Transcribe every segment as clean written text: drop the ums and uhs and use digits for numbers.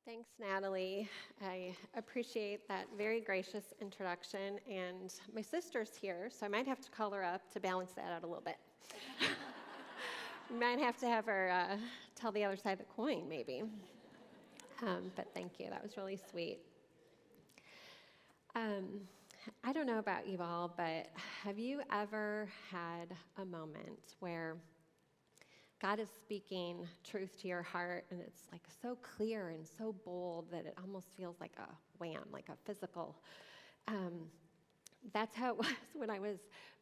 Thanks, Natalie. I appreciate that very gracious introduction, and my sister's here, so I might have to call her up to balance that out a little bit. Might have to have her tell the other side of the coin, maybe. But thank you. That was really sweet. I don't know about you all, but have you ever had a moment where God is speaking truth to your heart, and it's like so clear and so bold that it almost feels like a wham, like a physical. That's how it was when I was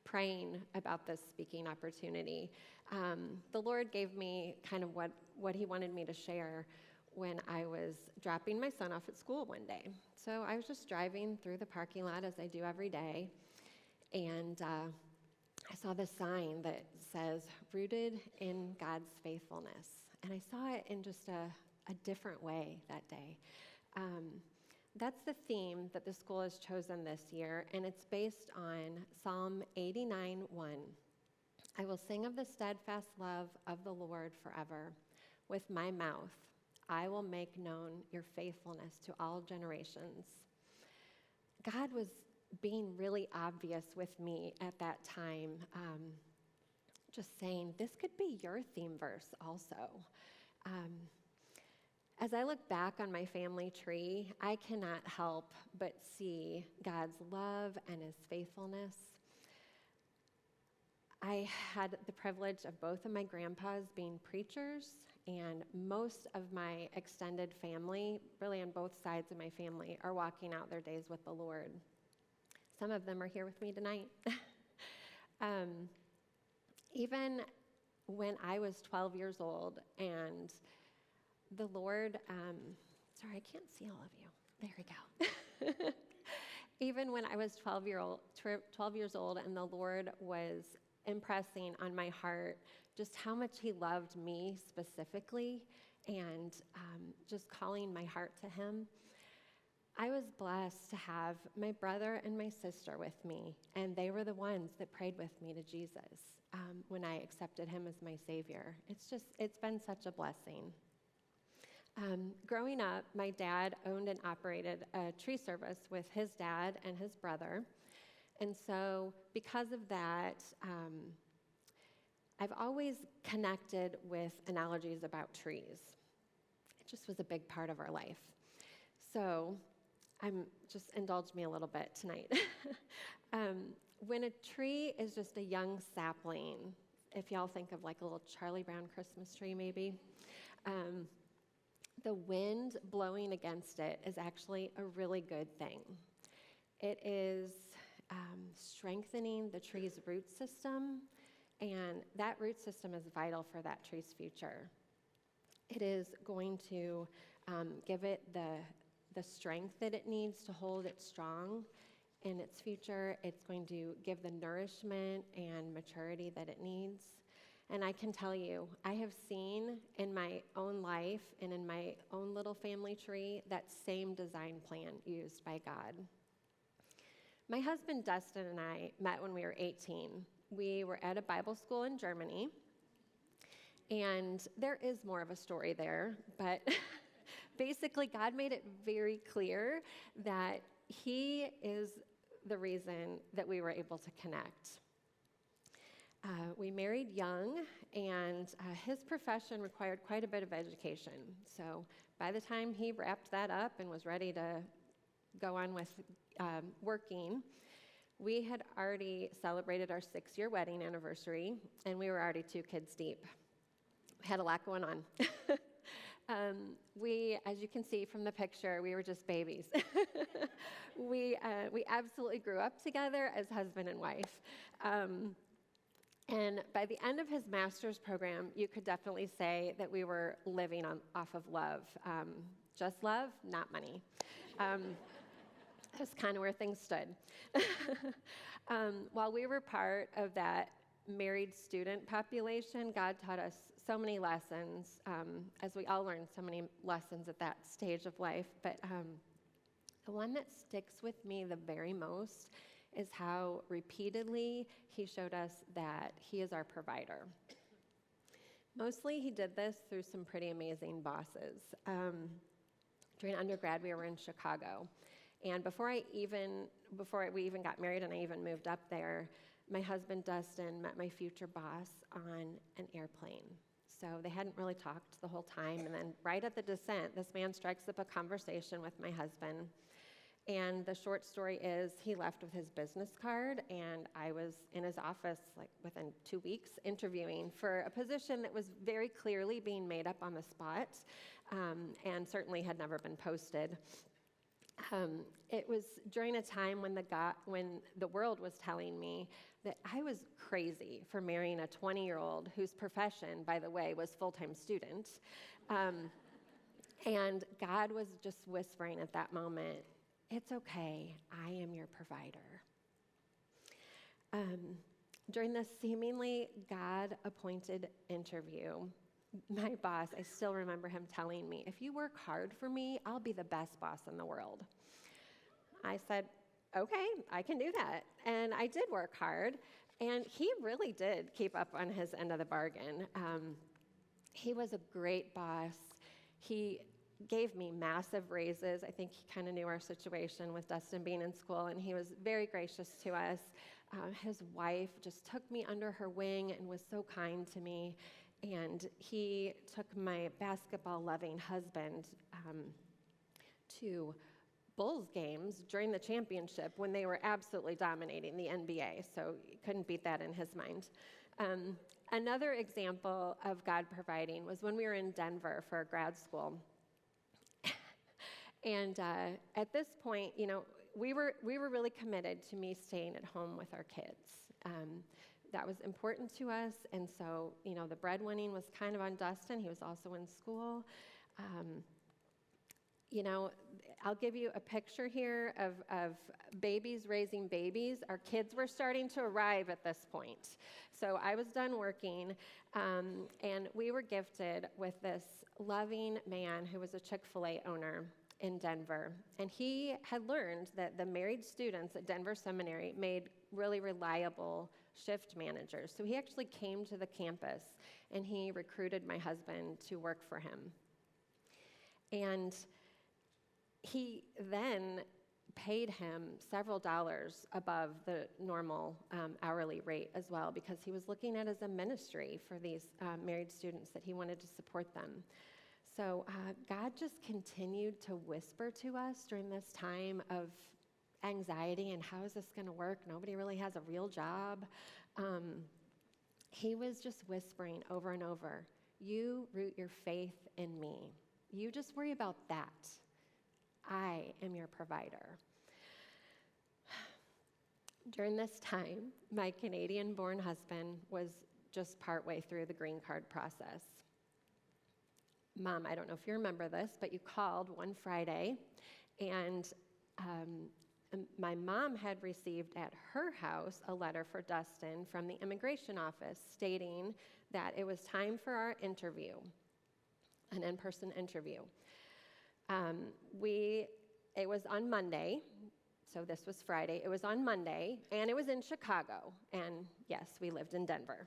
praying about this speaking opportunity. The Lord gave me kind of what He wanted me to share when I was dropping my son off at school one day. So I was just driving through the parking lot as I do every day, and I saw this sign that says, "Rooted in God's faithfulness." And I saw it in just a different way that day. That's the theme that the school has chosen this year, and it's based on Psalm 89:1. "I will sing of the steadfast love of the Lord forever. With my mouth, I will make known your faithfulness to all generations." God was being really obvious with me at that time, just saying, this could be your theme verse also. As I look back on my family tree, I cannot help but see God's love and His faithfulness. I had the privilege of both of my grandpas being preachers, and most of my extended family, really on both sides of my family, are walking out their days with the Lord. Some of them are here with me tonight. Even when I was 12 years old, and the Lord, sorry, I can't see all of you. There we go. Even when I was 12 years old, and the Lord was impressing on my heart just how much He loved me specifically, and just calling my heart to Him, I was blessed to have my brother and my sister with me, and they were the ones that prayed with me to Jesus when I accepted Him as my Savior. It's been such a blessing. Growing up, my dad owned and operated a tree service with his dad and his brother, and so because of that, I've always connected with analogies about trees. It just was a big part of our life. So just indulge me a little bit tonight. When a tree is just a young sapling, if y'all think of like a little Charlie Brown Christmas tree maybe, the wind blowing against it is actually a really good thing. It is strengthening the tree's root system, and that root system is vital for that tree's future. It is going to give it the strength that it needs to hold it strong in its future. It's going to give the nourishment and maturity that it needs. And I can tell you, I have seen in my own life and in my own little family tree that same design plan used by God. My husband Dustin and I met when we were 18. We were at a Bible school in Germany, and there is more of a story there, but basically, God made it very clear that He is the reason that we were able to connect. We married young, and his profession required quite a bit of education. So by the time he wrapped that up and was ready to go on with working, we had already celebrated our 6-year wedding anniversary, and we were already 2 kids deep. We had a lot going on. As you can see from the picture, we were just babies. We absolutely grew up together as husband and wife. And by the end of his master's program, you could definitely say that we were living off of love. Just love, not money. That's kind of where things stood. While we were part of that married student population, God taught us so many lessons, as we all learned so many lessons at that stage of life. But the one that sticks with me the very most is how repeatedly He showed us that He is our provider. Mostly He did this through some pretty amazing bosses. During undergrad, we were in Chicago. And before we even got married and I even moved up there, my husband, Dustin, met my future boss on an airplane. So they hadn't really talked the whole time. And then right at the descent, this man strikes up a conversation with my husband. And the short story is he left with his business card, and I was in his office like within 2 weeks interviewing for a position that was very clearly being made up on the spot, and certainly had never been posted. It was during a time when the world was telling me that I was crazy for marrying a 20-year-old whose profession, by the way, was full-time student. And God was just whispering at that moment, "It's okay, I am your provider." During this seemingly God-appointed interview, my boss, I still remember him telling me, "If you work hard for me, I'll be the best boss in the world." I said, "Okay, I can do that." And I did work hard, and he really did keep up on his end of the bargain. He was a great boss. He gave me massive raises. I think he kind of knew our situation with Dustin being in school, and he was very gracious to us. His wife just took me under her wing and was so kind to me. And he took my basketball-loving husband to Bulls games during the championship when they were absolutely dominating the NBA, so you couldn't beat that in his mind. Another example of God providing was when we were in Denver for grad school. And at this point, we were really committed to me staying at home with our kids. That was important to us, and so, the breadwinning was kind of on Dustin. He was also in school. I'll give you a picture here of babies raising babies. Our kids were starting to arrive at this point. So I was done working, and we were gifted with this loving man who was a Chick-fil-A owner in Denver. And he had learned that the married students at Denver Seminary made really reliable shift managers. So he actually came to the campus, and he recruited my husband to work for him. And he then paid him several dollars above the normal hourly rate as well, because he was looking at it as a ministry for these married students that he wanted to support them. So God just continued to whisper to us during this time of anxiety and how is this going to work? Nobody really has a real job. He was just whispering over and over, "You root your faith in me. You just worry about that. I am your provider." During this time, my Canadian-born husband was just partway through the green card process. Mom, I don't know if you remember this, but you called one Friday, and my mom had received at her house a letter for Dustin from the immigration office stating that it was time for our interview, an in-person interview. It was on Monday, so this was Friday. It was on Monday, and it was in Chicago, and yes, we lived in Denver.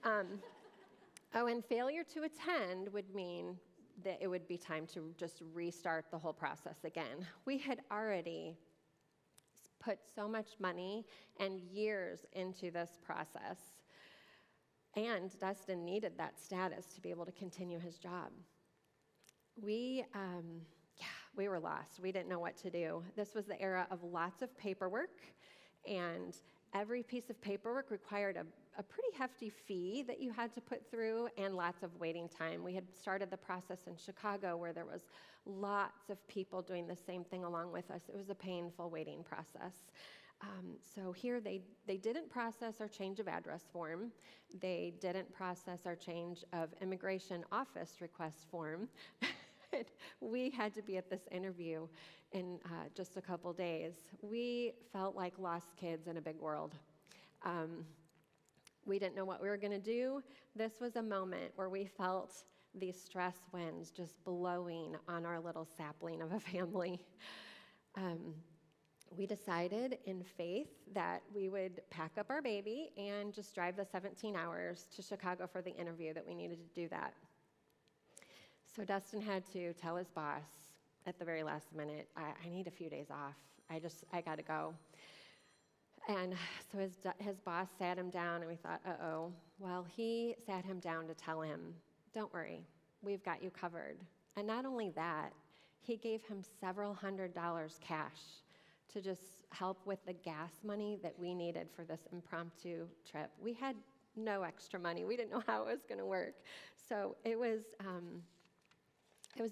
And failure to attend would mean that it would be time to just restart the whole process again. We had already put so much money and years into this process, and Dustin needed that status to be able to continue his job. We were lost. We didn't know what to do. This was the era of lots of paperwork, and every piece of paperwork required a pretty hefty fee that you had to put through and lots of waiting time. We had started the process in Chicago where there was lots of people doing the same thing along with us. It was a painful waiting process. So here they didn't process our change of address form. They didn't process our change of immigration office request form. We had to be at this interview in just a couple days. We felt like lost kids in a big world. We didn't know what we were going to do. This was a moment where we felt these stress winds just blowing on our little sapling of a family. We decided in faith that we would pack up our baby and just drive the 17 hours to Chicago for the interview, that we needed to do that. So Dustin had to tell his boss, at the very last minute, I need a few days off. I got to go. And so his boss sat him down, and we thought, uh-oh. Well, he sat him down to tell him, don't worry, we've got you covered. And not only that, he gave him several $100s cash to just help with the gas money that we needed for this impromptu trip. We had no extra money. We didn't know how it was going to work. So it was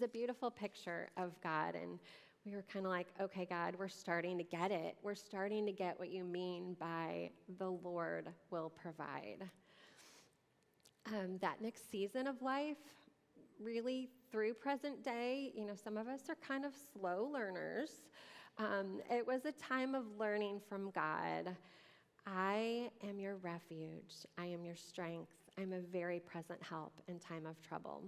a beautiful picture of God, and we were kind of like, okay, God, we're starting to get it. We're starting to get what you mean by the Lord will provide. That next season of life, really through present day, some of us are kind of slow learners. It was a time of learning from God. I am your refuge. I am your strength. I'm a very present help in time of trouble.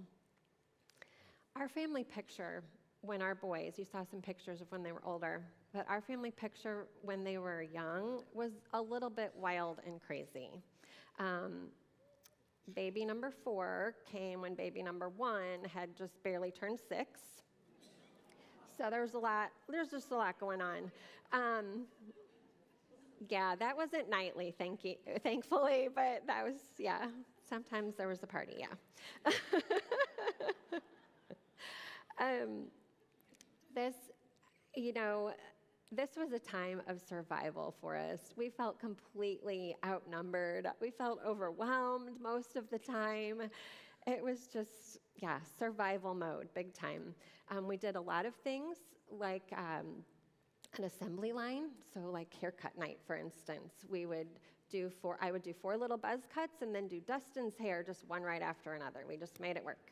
Our family picture when our boys, you saw some pictures of when they were older, but our family picture when they were young was a little bit wild and crazy. Baby number 4 came when baby number 1 had just barely turned 6. So there's just a lot going on. Yeah, that wasn't nightly, thankfully, but that was, yeah, sometimes there was a party, yeah. This was a time of survival for us. We felt completely outnumbered. We felt overwhelmed most of the time. It was just, survival mode, big time. We did a lot of things like an assembly line, so like haircut night, for instance. I would do 4 little buzz cuts and then do Dustin's hair just one right after another. We just made it work.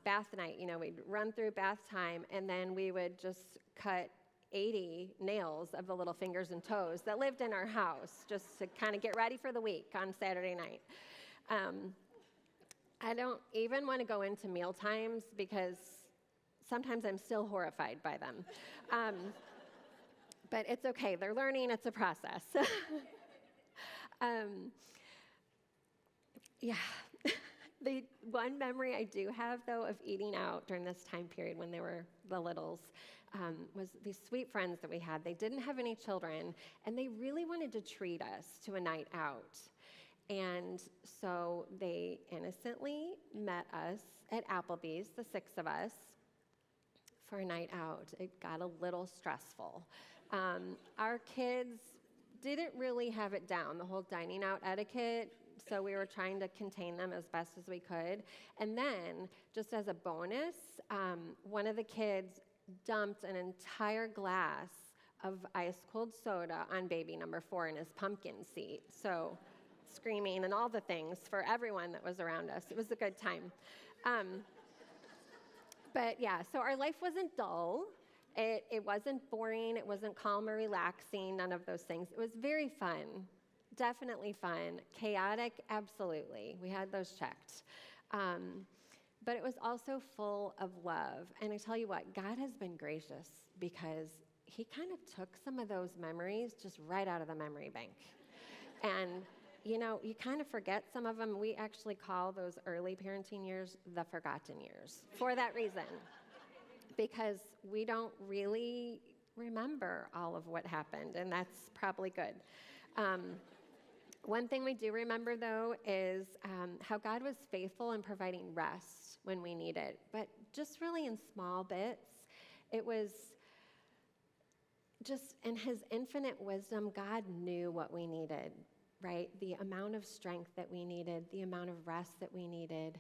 Bath night, we'd run through bath time, and then we would just cut 80 nails of the little fingers and toes that lived in our house just to kind of get ready for the week on Saturday night. I don't even want to go into meal times because sometimes I'm still horrified by them. But it's okay. They're learning. It's a process. The one memory I do have, though, of eating out during this time period when they were the littles was these sweet friends that we had. They didn't have any children, and they really wanted to treat us to a night out. And so they innocently met us at Applebee's, the 6 of us, for a night out. It got a little stressful. Our kids didn't really have it down, the whole dining out etiquette, so we were trying to contain them as best as we could. And then, just as a bonus, one of the kids dumped an entire glass of ice-cold soda on baby number 4 in his pumpkin seat. So screaming and all the things for everyone that was around us. It was a good time. But yeah, so our life wasn't dull. It wasn't boring. It wasn't calm or relaxing, none of those things. It was very fun, definitely fun. Chaotic, absolutely. We had those checked. But it was also full of love. And I tell you what, God has been gracious because he kind of took some of those memories just right out of the memory bank. And you kind of forget some of them. We actually call those early parenting years the forgotten years for that reason, because we don't really remember all of what happened, and that's probably good. One thing we do remember, though, is how God was faithful in providing rest when we need it, but just really in small bits. It was just in his infinite wisdom, God knew what we needed, right? The amount of strength that we needed, the amount of rest that we needed,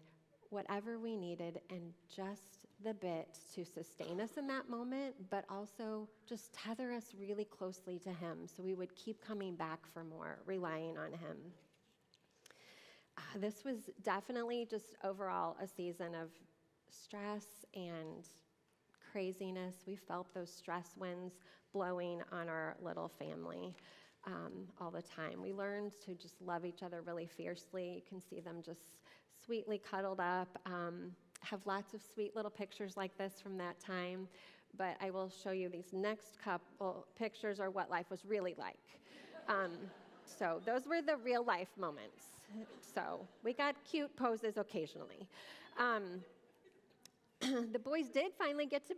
whatever we needed, and just the bit to sustain us in that moment, but also just tether us really closely to him so we would keep coming back for more, relying on him. This was definitely just overall a season of stress and craziness. We felt those stress winds blowing on our little family all the time. We learned to just love each other really fiercely. You can see them just sweetly cuddled up. Have lots of sweet little pictures like this from that time, but I will show you these next couple pictures are what life was really like. So those were the real life moments. So we got cute poses occasionally. The boys did finally get to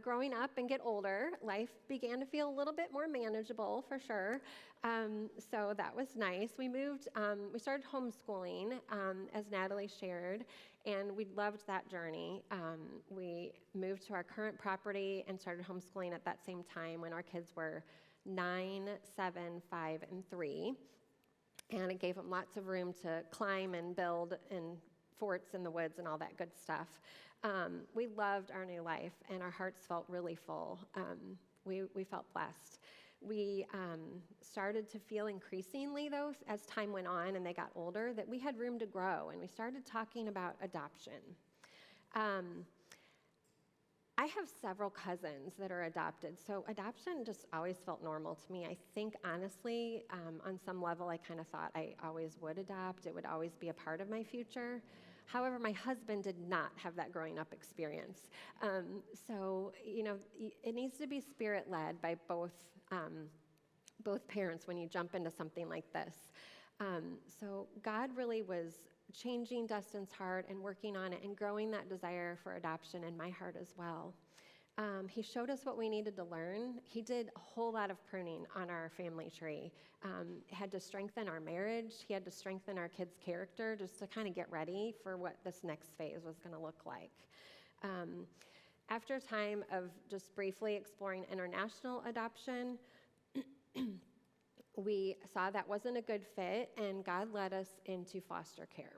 growing up and get older, life began to feel a little bit more manageable for sure. So that was nice. We started homeschooling, as Natalie shared, and we loved that journey. We moved to our current property and started homeschooling at that same time when our kids were 9, 7, 5, and 3. And it gave them lots of room to climb and build in forts in the woods and all that good stuff. We loved our new life, and our hearts felt really full. We felt blessed. We started to feel increasingly, though, as time went on and they got older, that we had room to grow, and we started talking about adoption. I have several cousins that are adopted, so adoption just always felt normal to me. I think, honestly, on some level, I kind of thought I always would adopt. It would always be a part of my future. However, my husband did not have that growing up experience. So, it needs to be spirit-led by both parents when you jump into something like this. So God really was changing Dustin's heart and working on it and growing that desire for adoption in my heart as well. He showed us what we needed to learn. He did a whole lot of pruning on our family tree. Had to strengthen our marriage. He had to strengthen our kids' character just to kind of get ready for what this next phase was going to look like. After a time of just briefly exploring international adoption, we saw that wasn't a good fit, and God led us into foster care.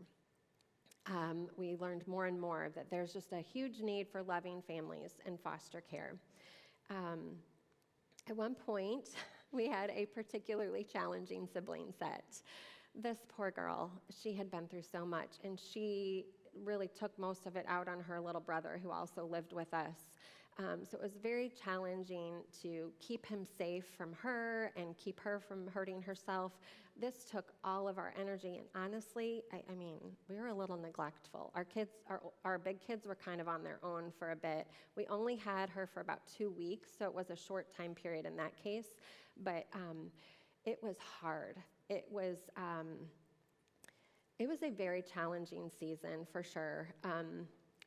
We learned more and more that there's just a huge need for loving families in foster care. At one point, we had a particularly challenging sibling set. This poor girl, she had been through so much, and she really took most of it out on her little brother, who also lived with us. So it was very challenging to keep him safe from her and keep her from hurting herself. This took all of our energy, and honestly, I mean, we were a little neglectful. Our big kids were kind of on their own for a bit. We only had her for about 2 weeks, so it was a short time period in that case, but it was hard. It was a very challenging season for sure.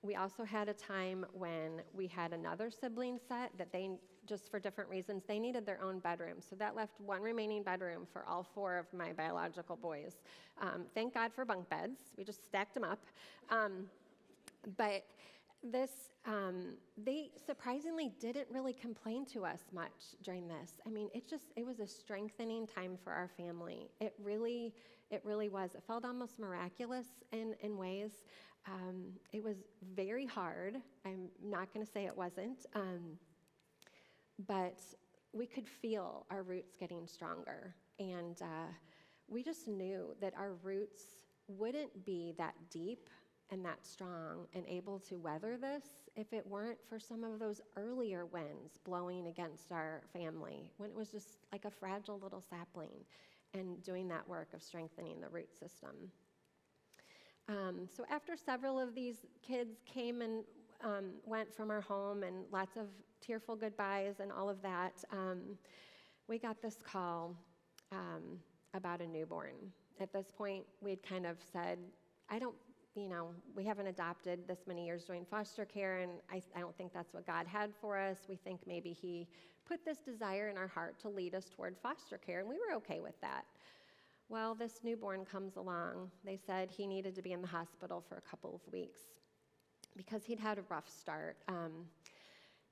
We also had a time when we had another sibling set that they, just for different reasons, they needed their own bedroom. So that left one remaining bedroom for all 4 of my biological boys. Thank God for bunk beds. We just stacked them up. But they surprisingly didn't really complain to us much during this. I mean, it was a strengthening time for our family. It really was. It felt almost miraculous in ways. It was very hard. I'm not going to say it wasn't. But we could feel our roots getting stronger. And we just knew that our roots wouldn't be that deep and that strong and able to weather this if it weren't for some of those earlier winds blowing against our family, when it was just like a fragile little sapling, and doing that work of strengthening the root system. So after several of these kids came and went from our home, and lots of tearful goodbyes and all of that, we got this call about a newborn. At this point, we'd kind of said, we haven't adopted this many years doing foster care, and I don't think that's what God had for us. We think maybe he put this desire in our heart to lead us toward foster care, and we were okay with that. Well, this newborn comes along. They said he needed to be in the hospital for a couple of weeks because he'd had a rough start.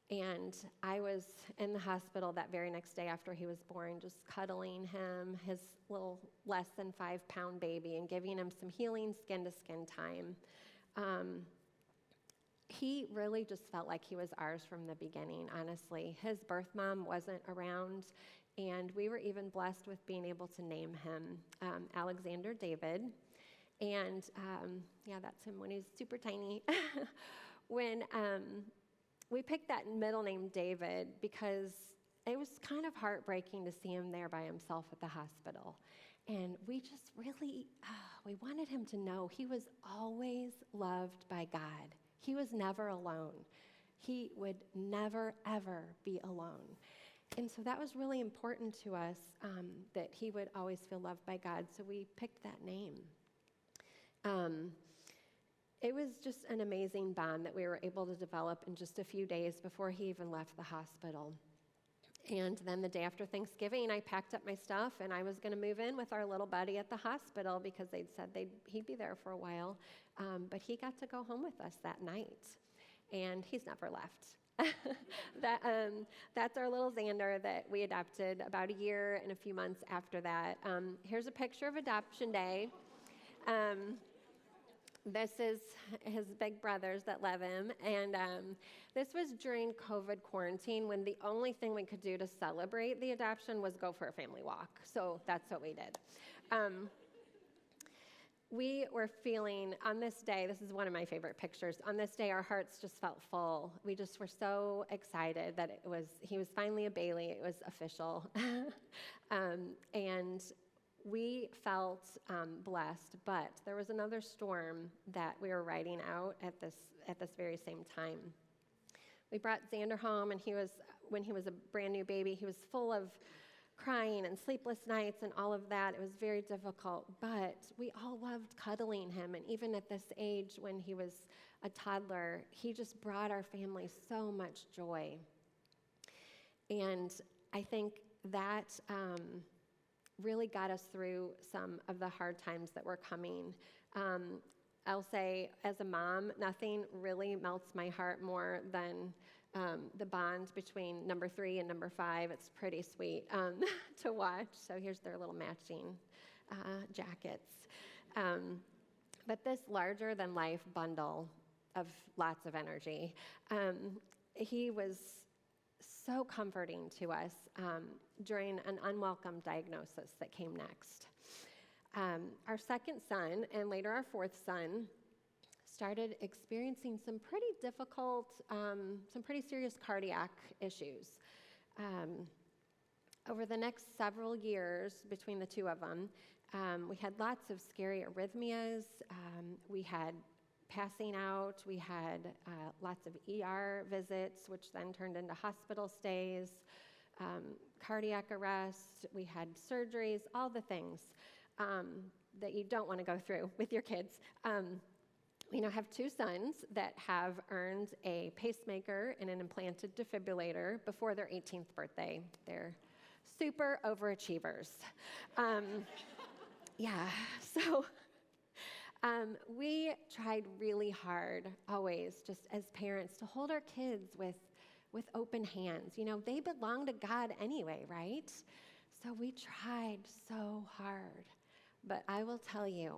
And I was in the hospital that very next day after he was born, just cuddling him, his little less than 5-pound baby, and giving him some healing skin-to-skin time. He really just felt like he was ours from the beginning, honestly. His birth mom wasn't around, and we were even blessed with being able to name him Alexander David. And that's him when he's super tiny. When we picked that middle name David because it was kind of heartbreaking to see him there by himself at the hospital. And we just really, we wanted him to know he was always loved by God. He was never alone. He would never, ever be alone. And so that was really important to us, that he would always feel loved by God. So we picked that name. It was just an amazing bond that we were able to develop in just a few days before he even left the hospital. And then the day after Thanksgiving, I packed up my stuff, and I was going to move in with our little buddy at the hospital because they'd said he'd be there for a while. But he got to go home with us that night, and he's never left. That's our little Xander that we adopted about a year and a few months after that. Here's a picture of Adoption Day. This is his big brothers that love him. And this was during COVID quarantine when the only thing we could do to celebrate the adoption was go for a family walk. So that's what we did. We were feeling, on this day, this is one of my favorite pictures, on this day our hearts just felt full. We just were so excited that he was finally a Bailey, it was official. And we felt blessed, but there was another storm that we were riding out at this very same time. We brought Xander home, and when he was a brand new baby, he was full of crying and sleepless nights and all of that. It was very difficult, but we all loved cuddling him, and even at this age when he was a toddler, he just brought our family so much joy. And I think that really got us through some of the hard times that were coming. I'll say, as a mom, nothing really melts my heart more than the bond between number 3 and number 5. It's pretty sweet to watch. So here's their little matching jackets. But this larger-than-life bundle of lots of energy, he was so comforting to us during an unwelcome diagnosis that came next. Our second son, and later our fourth son, started experiencing some pretty difficult, some pretty serious cardiac issues. Over the next several years between the two of them, we had lots of scary arrhythmias. We had passing out. We had lots of ER visits, which then turned into hospital stays, cardiac arrest. We had surgeries, all the things that you don't want to go through with your kids. We now have 2 sons that have earned a pacemaker and an implanted defibrillator before their 18th birthday. They're super overachievers. So we tried really hard, always, just as parents, to hold our kids with open hands. You know, they belong to God anyway, right? So we tried so hard. But I will tell you,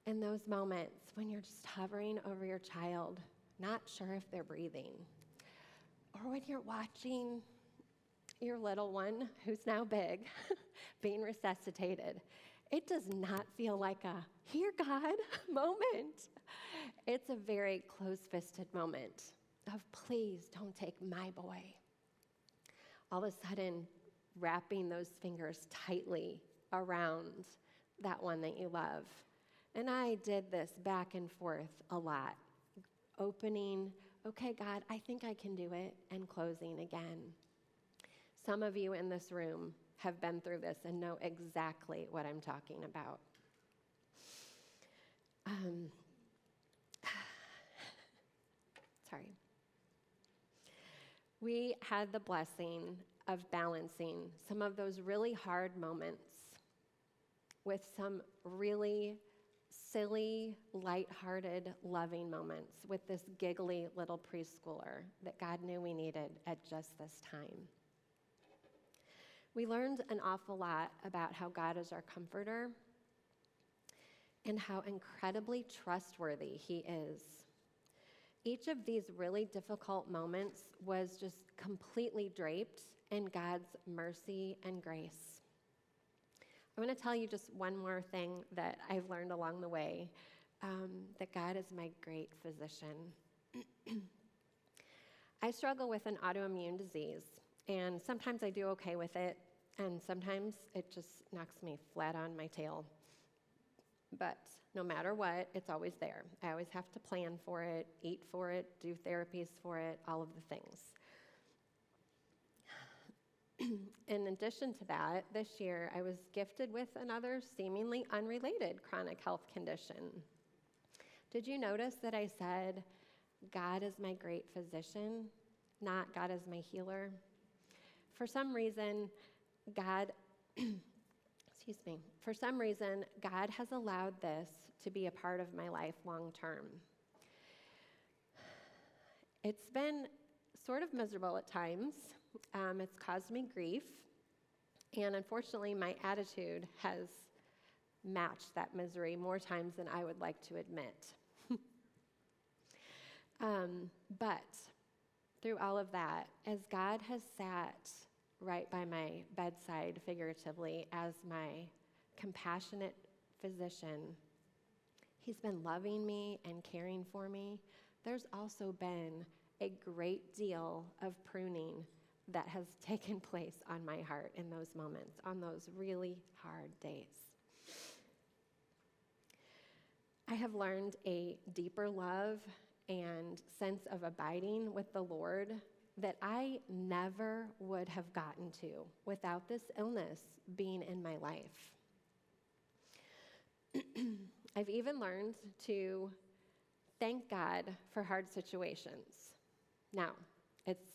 in those moments when you're just hovering over your child, not sure if they're breathing, or when you're watching your little one, who's now big, being resuscitated, it does not feel like a, "Here, God," moment. It's a very close-fisted moment of, "Please don't take my boy." All of a sudden, wrapping those fingers tightly around that one that you love. And I did this back and forth a lot, opening, "Okay, God, I think I can do it," and closing again. Some of you in this room have been through this and know exactly what I'm talking about. Sorry. We had the blessing of balancing some of those really hard moments with some really silly, lighthearted, loving moments with this giggly little preschooler that God knew we needed at just this time. We learned an awful lot about how God is our comforter and how incredibly trustworthy He is. Each of these really difficult moments was just completely draped in God's mercy and grace. I want to tell you just one more thing that I've learned along the way, that God is my great physician. I struggle with an autoimmune disease, and sometimes I do okay with it, and sometimes it just knocks me flat on my tail. But no matter what, it's always there. I always have to plan for it, eat for it, do therapies for it, all of the things. In addition to that, this year I was gifted with another seemingly unrelated chronic health condition. Did you notice that I said, God is my great physician, not God is my healer? For some reason, God, for some reason, God has allowed this to be a part of my life long term. It's been sort of miserable at times. It's caused me grief. And unfortunately, my attitude has matched that misery more times than I would like to admit. But through all of that, as God has sat right by my bedside, figuratively, as my compassionate physician, he's been loving me and caring for me. There's also been a great deal of pruning that has taken place on my heart in those moments, on those really hard days. I have learned a deeper love and sense of abiding with the Lord that I never would have gotten to without this illness being in my life. I've even learned to thank God for hard situations. Now, it's,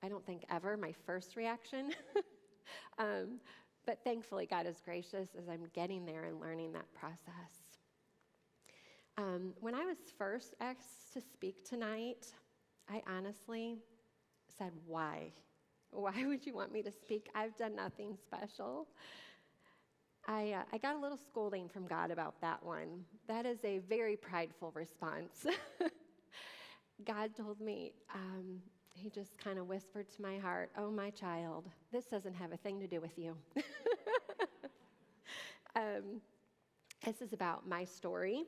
I don't think, ever my first reaction, but thankfully God is gracious as I'm getting there and learning that process. When I was first asked to speak tonight, I honestly said, why? Why would you want me to speak? I've done nothing special. I got a little scolding from God about that one. That is a very prideful response. God told me, he just kind of whispered to my heart, oh, my child, this doesn't have a thing to do with you. This is about my story,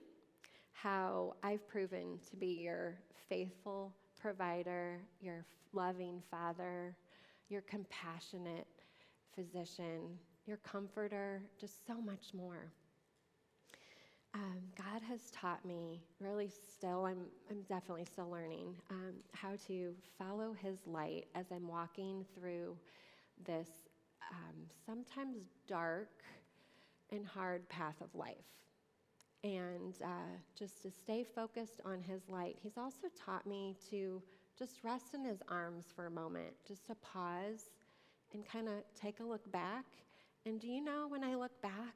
how I've proven to be your faithful provider, your loving father, your compassionate physician, your comforter, just so much more. God has taught me, really still, I'm definitely still learning, how to follow his light as I'm walking through this sometimes dark and hard path of life. And just to stay focused on his light. He's also taught me to just rest in his arms for a moment, just to pause and kind of take a look back. And do you know, when I look back,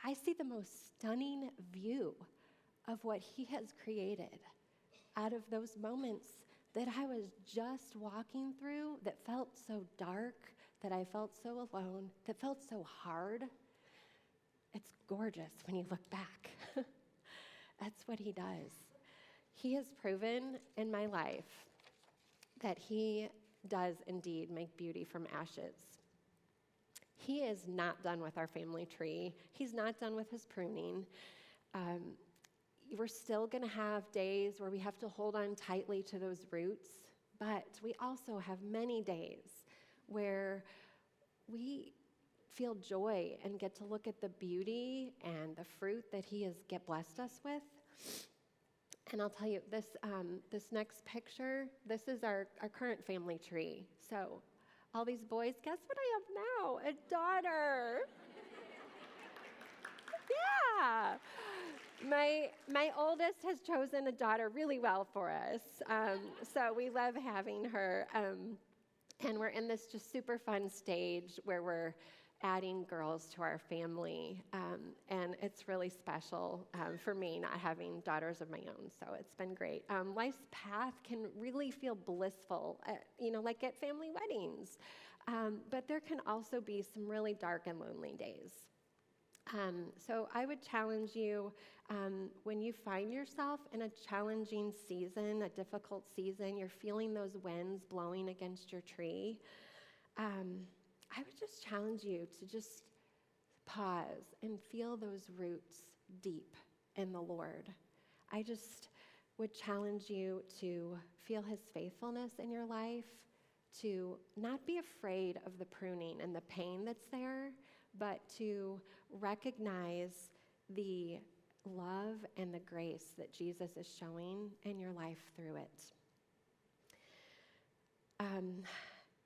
I see the most stunning view of what he has created out of those moments that I was just walking through that felt so dark, that I felt so alone, that felt so hard. It's gorgeous when you look back. That's what he does. He has proven in my life that he does indeed make beauty from ashes. He is not done with our family tree. He's not done with his pruning. We're still going to have days where we have to hold on tightly to those roots, but we also have many days where we feel joy and get to look at the beauty and the fruit that he has blessed us with. And I'll tell you, this next picture, this is our current family tree. So all these boys, guess what I have now? A daughter. Yeah. My oldest has chosen a daughter really well for us. So we love having her. And we're in this just super fun stage where we're adding girls to our family. And it's really special for me not having daughters of my own. So it's been great. Life's path can really feel blissful, like at family weddings. But there can also be some really dark and lonely days. So I would challenge you, when you find yourself in a challenging season, a difficult season, you're feeling those winds blowing against your tree, I would just challenge you to just pause and feel those roots deep in the Lord. I just would challenge you to feel his faithfulness in your life, to not be afraid of the pruning and the pain that's there, but to recognize the love and the grace that Jesus is showing in your life through it.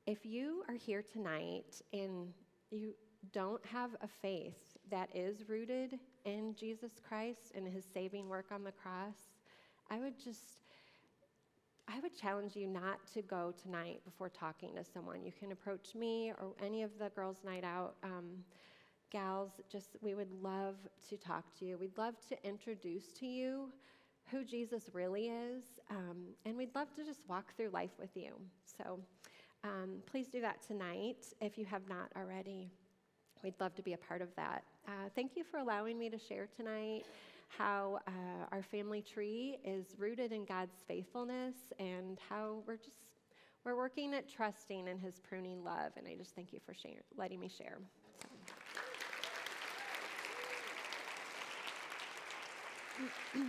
If you are here tonight and you don't have a faith that is rooted in Jesus Christ and his saving work on the cross, I would challenge you not to go tonight before talking to someone. You can approach me or any of the girls' night out gals. We would love to talk to you. We'd love to introduce to you who Jesus really is, and we'd love to just walk through life with you. So please do that tonight if you have not already. We'd love to be a part of that. Thank you for allowing me to share tonight how our family tree is rooted in God's faithfulness and how we're working at trusting in his pruning love. And I just thank you for letting me share. So.